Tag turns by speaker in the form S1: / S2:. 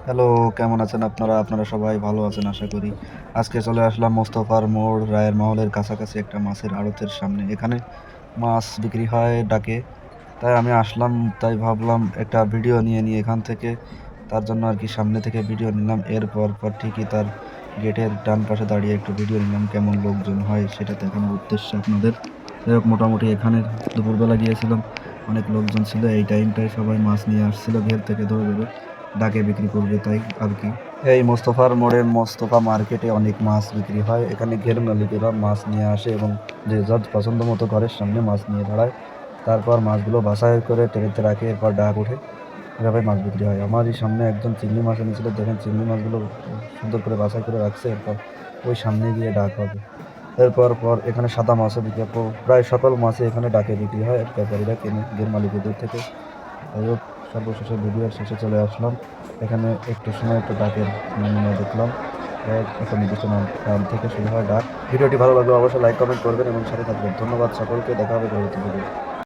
S1: Hello, কেমন আছেন আপনারা? আপনারা সবাই ভালো আছেন আশা করি। আজকে চলে আসলাম মোস্তফার মোড় রায়ের মহলের কাছাকাছি একটা মাছের আড়তের সামনে। এখানে মাছ বিক্রি হয় ডাকে। তাই আমি আসলাম, তাই ভাবলাম একটা ভিডিও নিয়ে নিই এখান থেকে। তার জন্য আরকি সামনে থেকে ভিডিও নিলাম। এরপর ঠিকই তার গেটের ডান পাশে দাঁড়িয়ে একটু ভিডিও নিলাম। কেমন লোকজন হয় সেটা দেখানোর উদ্দেশ্যে আপনাদের। যাই হোক, মোটামুটি এখানে দুপুরবেলা গিয়েছিলাম। অনেক লোকজন ছিল। এই টাইমটায় সবাই মাছ নিয়ে আসছিল ঘের থেকে ধরে ধরে ডাকে বিক্রি করবে তাই আরকি। এই মোস্তফার মোড়ে মোস্তফা মার্কেটে অনেক মাছ বিক্রি হয়। এখানে ঘের মালিকেরা মাছ নিয়ে আসে এবং যে যার পছন্দ মতো ঘরের সামনে মাছ নিয়ে দাঁড়ায়। তারপর মাছগুলো বাছাই করে ট্রেতে রাখে, এরপর ডাক ওঠে। এভাবে মাছ বিক্রি হয়। আমারই সামনে একজন চিংড়ি মাছ এনেছিল, দেখেন চিংড়ি মাছগুলো সুন্দর করে বাছাই করে রাখছে। এরপর ওই সামনে গিয়ে ডাক হবে। এরপর এখানে সাদা মাছও বিক্রি হয়। প্রায় সকল মাছই এখানে ডাকে বিক্রি হয়, ব্যাপারীরা কেনে ঘের মালিকদের থেকে। যাই হোক, সর্বশেষে ভিডিওর শেষে চলে আসলাম। এখানে একটু সময় একটু ডাকের নমুনা দেখলাম। একটা নির্দিষ্ট নাম থেকে শুরু হয় ডাক। ভিডিওটি ভালো লাগলে অবশ্যই লাইক কমেন্ট করবেন এবং সাথে থাকবেন। ধন্যবাদ সকলকে, দেখা হবে পরবর্তী ভিডিও।